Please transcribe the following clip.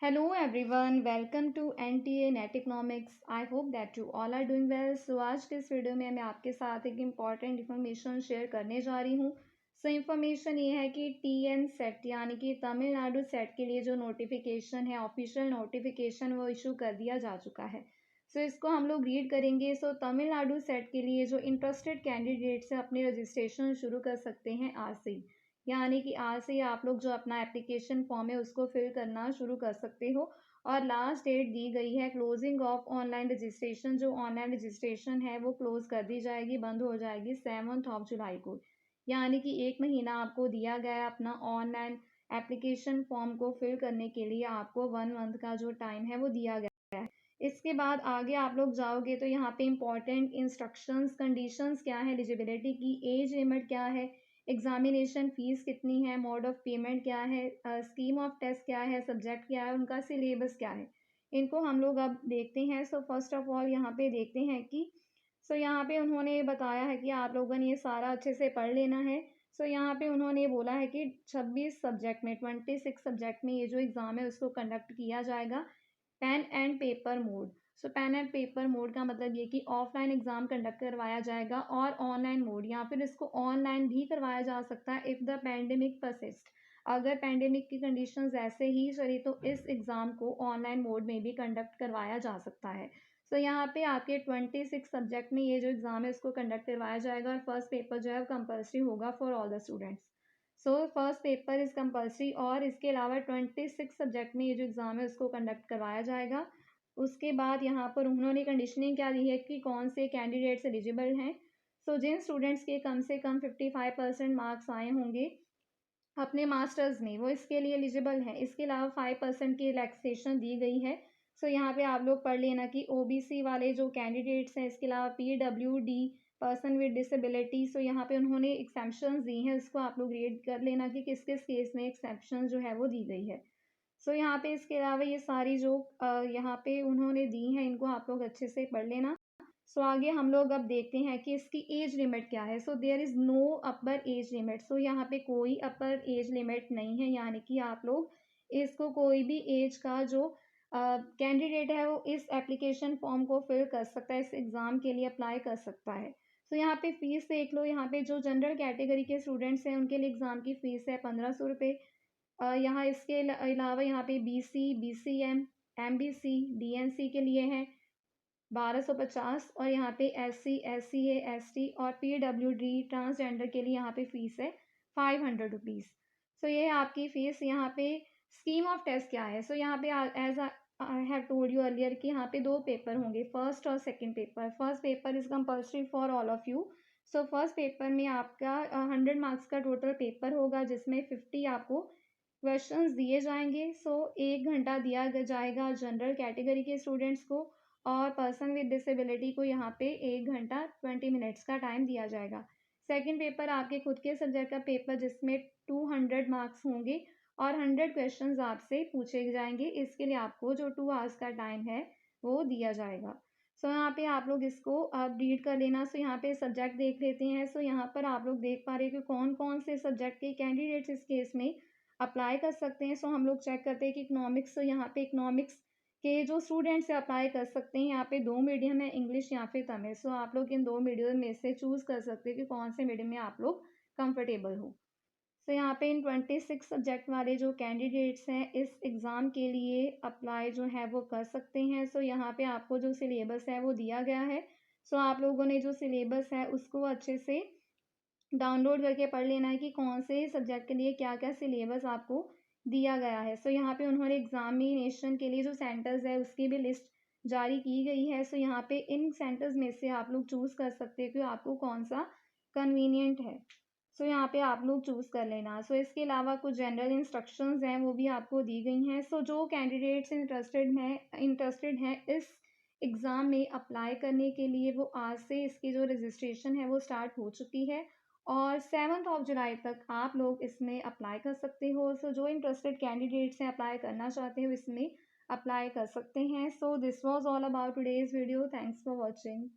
Hello everyone, welcome to NTA Net Economics. I hope that you all are doing well. So आज के इस video में मैं आपके साथ एक इम्पॉर्टेंट इन्फॉर्मेशन शेयर करने जा रही हूँ. इन्फॉर्मेशन ये है कि TN सेट यानी कि तमिलनाडु सेट के लिए जो नोटिफिकेशन है, ऑफिशियल नोटिफिकेशन वो इशू कर दिया जा चुका है. इसको हम लोग रीड करेंगे. तमिलनाडु सेट के लिए जो इंटरेस्टेड कैंडिडेट्स हैं अपने रजिस्ट्रेशन शुरू कर सकते हैं आज से. यानी कि आज से आप लोग जो अपना एप्लीकेशन फॉर्म है उसको फिल करना शुरू कर सकते हो. और लास्ट डेट दी गई है क्लोजिंग ऑफ ऑनलाइन रजिस्ट्रेशन. जो ऑनलाइन रजिस्ट्रेशन है वो क्लोज कर दी जाएगी, बंद हो जाएगी 7 जुलाई को. यानी कि 1 महीना आपको दिया गया है अपना ऑनलाइन एप्लीकेशन फॉर्म को फिल करने के लिए. आपको 1 मंथ का जो टाइम है वो दिया गया है. इसके बाद आगे आप लोग जाओगे तो यहाँ पे इंपॉर्टेंट इंस्ट्रक्शंस, कंडीशंस क्या है, एलिजिबिलिटी की, एज लिमिट क्या है, एग्जामिनेशन फ़ीस कितनी है, मोड ऑफ़ पेमेंट क्या है, स्कीम ऑफ टेस्ट क्या है, सब्जेक्ट क्या है, उनका सिलेबस क्या है, इनको हम लोग अब देखते हैं. फर्स्ट ऑफ ऑल यहाँ पे देखते हैं कि यहाँ पे उन्होंने बताया है कि आप लोगों ने ये सारा अच्छे से पढ़ लेना है. यहाँ पे उन्होंने बोला है कि 26 सब्जेक्ट में 26 सब्जेक्ट में ये जो एग्ज़ाम है उसको कंडक्ट किया जाएगा pen and paper mode. Pen and paper mode का मतलब ये कि ऑफलाइन एग्ज़ाम कंडक्ट करवाया जाएगा और ऑनलाइन मोड या फिर इसको ऑनलाइन भी करवाया जा सकता है इफ़ द पैंडेमिक परसिस्ट. अगर पैंडेमिक की कंडीशंस ऐसे ही चली तो इस एग्ज़ाम को ऑनलाइन मोड में भी कंडक्ट करवाया जा सकता है. यहाँ पे आपके 26 सब्जेक्ट में ये जो एग्ज़ाम है इसको कंडक्ट करवाया जाएगा और फर्स्ट पेपर जो है कंपल्सरी होगा for all the students. First paper is compulsory और इसके अलावा 26 सब्जेक्ट में ये जो एग्ज़ाम है उसको कंडक्ट करवाया जाएगा. उसके बाद यहाँ पर उन्होंने कंडीशनिंग क्या दी है कि कौन से कैंडिडेट्स एलिजिबल हैं. जिन स्टूडेंट्स के कम से कम 55% मार्क्स आए होंगे अपने मास्टर्स में वो इसके लिए एलिजिबल हैं. इसके अलावा 5% की रिलैक्सेशन दी गई है. यहाँ पे आप लोग पढ़ लेना कि OBC वाले जो कैंडिडेट्स हैं, इसके अलावा PWD, पर्सन विद डिसेबिलिटी. यहाँ पे उन्होंने एक्सेप्शंस दी हैं, उसको आप लोग रीड कर लेना कि किस किस केस में एक्सेप्शन जो है वो दी गई है. यहाँ पे इसके अलावा ये सारी जो यहाँ पे उन्होंने दी हैं इनको आप लोग अच्छे से पढ़ लेना. आगे हम लोग अब देखते हैं कि इसकी एज लिमिट क्या है. There is no upper age limit. यहाँ पे कोई अपर एज लिमिट नहीं है. यानी कि आप लोग इसको कोई भी एज का जो कैंडिडेट है वो इस एप्लीकेशन फॉर्म को फिल कर सकता है, इस एग्ज़ाम के लिए अप्लाई कर सकता है. यहाँ पे फ़ीस देख लो. यहाँ पे जो जनरल कैटेगरी के स्टूडेंट्स हैं उनके लिए एग्ज़ाम की फ़ीस है 1500 रुपये. यहाँ इसके अलावा यहाँ पे BC, BCM, MBC, DNC के लिए है 1250 और यहाँ पे SC, SCA, ST और PWD ट्रांसजेंडर के लिए यहाँ पे फ़ीस है 500 रुपीज़. ये है आपकी फ़ीस. यहाँ पे स्कीम ऑफ टेस्ट क्या है. यहाँ पे as I have told you earlier कि यहाँ पे 2 पेपर होंगे, फर्स्ट और second paper. First paper is compulsory for all of you. First paper में आपका 100 मार्क्स का टोटल पेपर होगा जिसमें 50 आपको क्वेश्चंस दिए जाएंगे. 1 घंटा दिया जाएगा जनरल कैटेगरी के स्टूडेंट्स को और पर्सन विद डिसेबिलिटी को यहाँ पे 1 घंटा 20 मिनट्स का टाइम दिया जाएगा. सेकंड पेपर आपके खुद के सब्जेक्ट का पेपर जिसमें 200 मार्क्स होंगे और 100 क्वेश्चंस आपसे पूछे जाएंगे. इसके लिए आपको जो 2 आवर्स का टाइम है वो दिया जाएगा. यहाँ पे आप लोग इसको अब रीड कर लेना. यहाँ पे सब्जेक्ट देख लेते हैं. यहाँ पर आप लोग देख पा रहे हैं कि कौन कौन से सब्जेक्ट के कैंडिडेट्स इस केस में अप्लाई कर सकते हैं. हम लोग चेक करते हैं कि इकोनॉमिक्स. यहाँ पे इकोनॉमिक्स के जो स्टूडेंट्स अप्लाई कर सकते हैं. यहाँ पे 2 मीडियम है, इंग्लिश या फिर तमिल. आप लोग इन 2 मीडियम में से चूज़ कर सकते हैं कि कौन से मीडियम में आप लोग कंफर्टेबल हो. यहाँ पे इन 26 सब्जेक्ट वाले जो कैंडिडेट्स हैं इस एग्ज़ाम के लिए अप्लाई जो है वो कर सकते हैं. यहाँ पे आपको जो सिलेबस है वो दिया गया है. आप लोगों ने जो सिलेबस है उसको अच्छे से डाउनलोड करके पढ़ लेना है कि कौन से सब्जेक्ट के लिए क्या क्या सिलेबस आपको दिया गया है. यहाँ पे उन्होंने एग्ज़ामिनेशन के लिए जो सेंटर्स है उसकी भी लिस्ट जारी की गई है. यहाँ पे इन सेंटर्स में से आप लोग चूज़ कर सकते हैं कि आपको कौन सा कन्वीनियंट है. यहाँ पे आप लोग चूज़ कर लेना. इसके अलावा कुछ जनरल इंस्ट्रक्शंस हैं वो भी आपको दी गई हैं. जो कैंडिडेट्स इंटरेस्टेड हैं इस एग्ज़ाम में अप्लाई करने के लिए वो आज से इसकी जो रजिस्ट्रेशन है वो स्टार्ट हो चुकी है और 7 जुलाई तक आप लोग इसमें अप्लाई कर सकते हो. जो इंटरेस्टेड कैंडिडेट्स हैं अप्लाई करना चाहते हो इसमें अप्लाई कर सकते हैं. This was all about today's video. Thanks for watching.